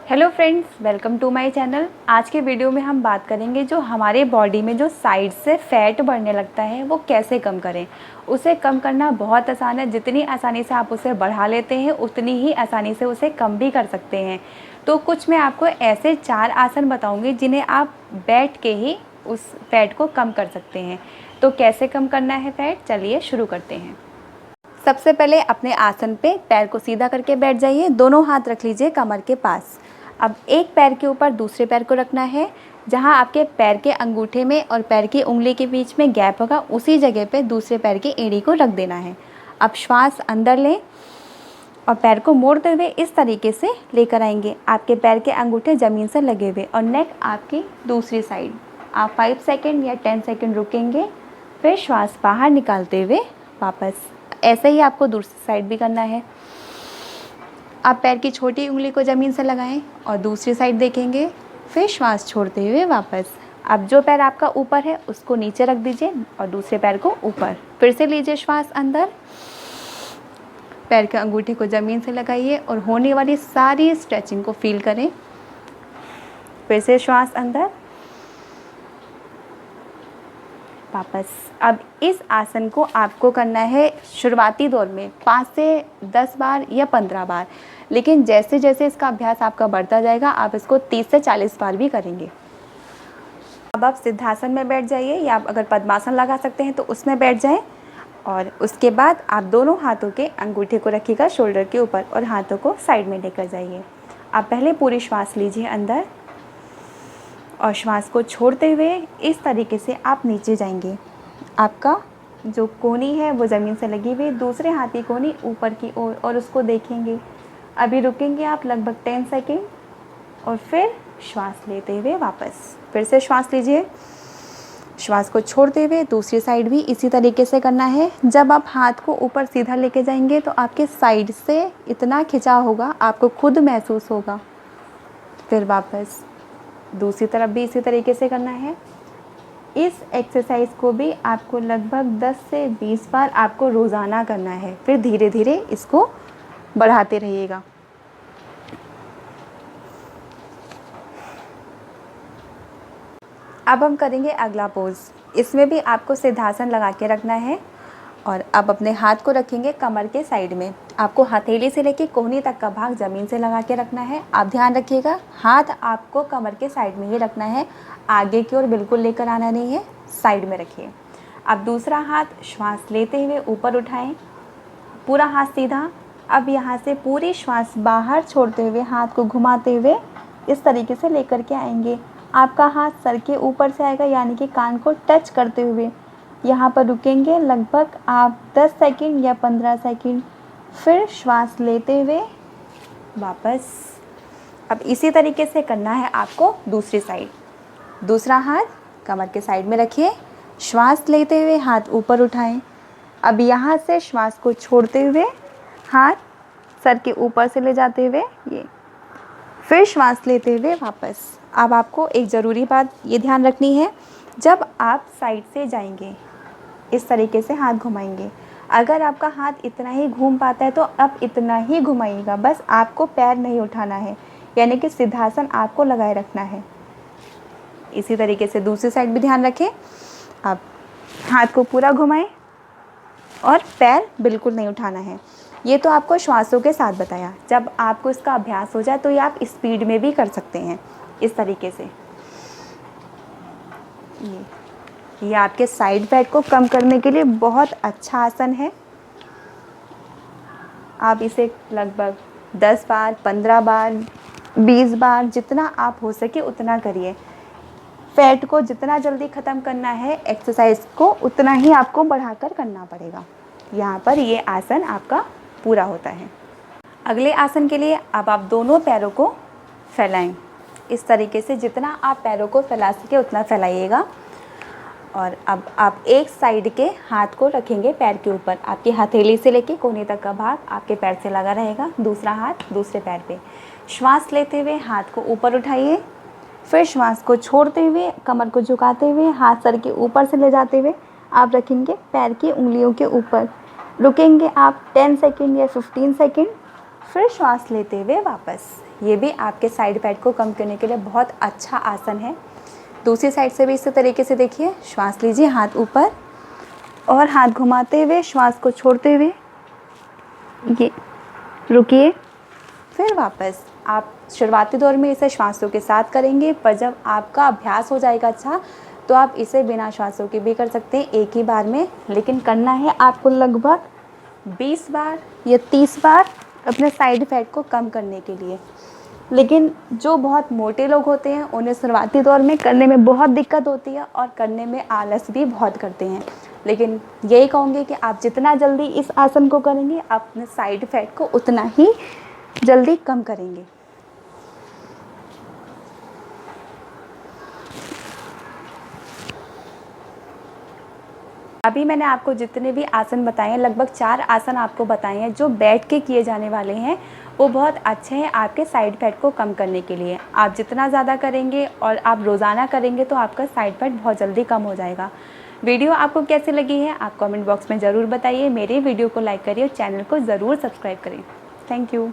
Hello friends, welcome to my channel. आज के video में हम बात करेंगे जो हमारे बॉडी में जो साइड से फैट बढ़ने लगता है वो कैसे कम करें। उसे कम करना बहुत आसान है। जितनी आसानी से आप उसे बढ़ा लेते हैं उतनी ही आसानी से उसे कम भी कर सकते हैं। तो कुछ मैं आपको ऐसे 4 आसन बताऊँगी जिन्हें आप बैठ के ही उस फैट को कम कर सकते हैं। तो कैसे कम करना है फैट, चलिए शुरू करते हैं। सबसे पहले अपने आसन पे पैर को सीधा करके बैठ जाइए। दोनों हाथ रख लीजिए कमर के पास। अब एक पैर के ऊपर दूसरे पैर को रखना है। जहाँ आपके पैर के अंगूठे में और पैर की उंगली के बीच में गैप होगा उसी जगह पे दूसरे पैर की एड़ी को रख देना है। अब श्वास अंदर लें और पैर को मोड़ते हुए इस तरीके से लेकर आएंगे। आपके पैर के अंगूठे ज़मीन से लगे हुए और नेक आपकी दूसरी साइड। आप 5 सेकेंड या 10 सेकेंड रुकेंगे, फिर श्वास बाहर निकालते हुए वापस। ऐसे ही आपको दूसरी साइड भी करना है। आप पैर की छोटी उंगली को ज़मीन से लगाएं और दूसरी साइड देखेंगे, फिर श्वास छोड़ते हुए वापस। अब जो पैर आपका ऊपर है उसको नीचे रख दीजिए और दूसरे पैर को ऊपर। फिर से लीजिए श्वास अंदर, पैर के अंगूठे को ज़मीन से लगाइए और होने वाली सारी स्ट्रेचिंग को फील करें। फिर से श्वास अंदर, वापस। अब इस आसन को आपको करना है शुरुआती दौर में 5 से 10 बार या 15 बार, लेकिन जैसे जैसे इसका अभ्यास आपका बढ़ता जाएगा आप इसको 30 से 40 बार भी करेंगे। अब आप सिद्धासन में बैठ जाइए या आप अगर पद्मासन लगा सकते हैं तो उसमें बैठ जाएं और उसके बाद आप दोनों हाथों के अंगूठे को रखिएगा शोल्डर के ऊपर और हाथों को साइड में लेकर जाइए। आप पहले पूरी श्वास लीजिए अंदर और श्वास को छोड़ते हुए इस तरीके से आप नीचे जाएंगे। आपका जो कोहनी है वो ज़मीन से लगी हुई, दूसरे हाथ की कोहनी ऊपर की ओर और उसको देखेंगे। अभी रुकेंगे आप लगभग 10 सेकेंड और फिर श्वास लेते हुए वापस। फिर से श्वास लीजिए, श्वास को छोड़ते हुए दूसरी साइड भी इसी तरीके से करना है। जब आप हाथ को ऊपर सीधा लेके जाएंगे तो आपके साइड से इतना खिंचाव होगा, आपको खुद महसूस होगा। फिर वापस दूसरी तरफ भी इसी तरीके से करना है। इस एक्सरसाइज को भी आपको लगभग 10 से 20 बार आपको रोज़ाना करना है। फिर धीरे धीरे इसको बढ़ाते रहिएगा। अब हम करेंगे अगला पोज। इसमें भी आपको सिद्धासन लगा के रखना है और अब अपने हाथ को रखेंगे कमर के साइड में। आपको हथेली से लेकर कोहनी तक का भाग ज़मीन से लगा के रखना है। आप ध्यान रखिएगा, हाथ आपको कमर के साइड में ही रखना है, आगे की ओर बिल्कुल लेकर आना नहीं है, साइड में रखिए। अब दूसरा हाथ श्वास लेते हुए ऊपर उठाएं, पूरा हाथ सीधा। अब यहाँ से पूरी श्वास बाहर छोड़ते हुए हाथ को घुमाते हुए इस तरीके से लेकर के आएंगे। आपका हाथ सर के ऊपर से आएगा, यानी कि कान को टच करते हुए। यहाँ पर रुकेंगे लगभग आप 10 सेकंड या 15 सेकंड, फिर श्वास लेते हुए वापस। अब इसी तरीके से करना है आपको दूसरी साइड। दूसरा हाथ कमर के साइड में रखिए, श्वास लेते हुए हाथ ऊपर उठाएं। अब यहाँ से श्वास को छोड़ते हुए हाथ सर के ऊपर से ले जाते हुए ये, फिर श्वास लेते हुए वापस। अब आपको एक ज़रूरी बात ये ध्यान रखनी है, जब आप साइड से जाएंगे इस तरीके से हाथ घुमाएंगे। अगर आपका हाथ इतना ही घूम पाता है तो अब इतना ही घुमाइएगा, बस आपको पैर नहीं उठाना है, यानी कि सिद्धासन आपको लगाए रखना है। इसी तरीके से दूसरी साइड भी ध्यान रखें। आप हाथ को पूरा घुमाएं और पैर बिल्कुल नहीं उठाना है। ये तो आपको श्वासों के साथ बताया। जब आपको इसका अभ्यास हो जाए तो ये आप स्पीड में भी कर सकते हैं इस तरीके से। ये आपके साइड फैट को कम करने के लिए बहुत अच्छा आसन है। आप इसे लगभग 10 बार, 15 बार, 20 बार, जितना आप हो सके उतना करिए। फैट को जितना जल्दी ख़त्म करना है एक्सरसाइज को उतना ही आपको बढ़ाकर करना पड़ेगा। यहाँ पर ये आसन आपका पूरा होता है। अगले आसन के लिए अब आप दोनों पैरों को फैलाएं इस तरीके से। जितना आप पैरों को फैला सके उतना फैलाइएगा। और अब आप एक साइड के हाथ को रखेंगे पैर के ऊपर। आपकी हथेली से लेके कोहनी तक का भाग आपके पैर से लगा रहेगा, दूसरा हाथ दूसरे पैर पे। श्वास लेते हुए हाथ को ऊपर उठाइए, फिर श्वास को छोड़ते हुए कमर को झुकाते हुए हाथ सर के ऊपर से ले जाते हुए आप रखेंगे पैर की उंगलियों के ऊपर। रुकेंगे आप 10 सेकेंड या 15 सेकेंड, फिर श्वास लेते हुए वापस। ये भी आपके साइड फैट को कम करने के लिए बहुत अच्छा आसन है। दूसरी साइड से भी इसी तरीके से देखिए, श्वास लीजिए, हाथ ऊपर और हाथ घुमाते हुए श्वास को छोड़ते हुए ये रुकिए। फिर वापस आप शुरुआती दौर में इसे श्वासों के साथ करेंगे, पर जब आपका अभ्यास हो जाएगा अच्छा, तो आप इसे बिना श्वासों के भी कर सकते हैं एक ही बार में। लेकिन करना है आपको लगभग 20 बार या 30 बार अपने साइड इफ़ेक्ट को कम करने के लिए। लेकिन जो बहुत मोटे लोग होते हैं उन्हें शुरुआती दौर में करने में बहुत दिक्कत होती है और करने में आलस भी बहुत करते हैं। लेकिन यही कहूँगी कि आप जितना जल्दी इस आसन को करेंगे, आप अपने साइड इफ़ेक्ट को उतना ही जल्दी कम करेंगे। अभी मैंने आपको जितने भी आसन बताए हैं, लगभग 4 आसन आपको बताए हैं जो बैठ के किए जाने वाले हैं, वो बहुत अच्छे हैं आपके साइड फैट को कम करने के लिए। आप जितना ज़्यादा करेंगे और आप रोज़ाना करेंगे तो आपका साइड फैट बहुत जल्दी कम हो जाएगा। वीडियो आपको कैसी लगी है आप कमेंट बॉक्स में ज़रूर बताइए। मेरे वीडियो को लाइक करिए और चैनल को ज़रूर सब्सक्राइब करें। Thank you.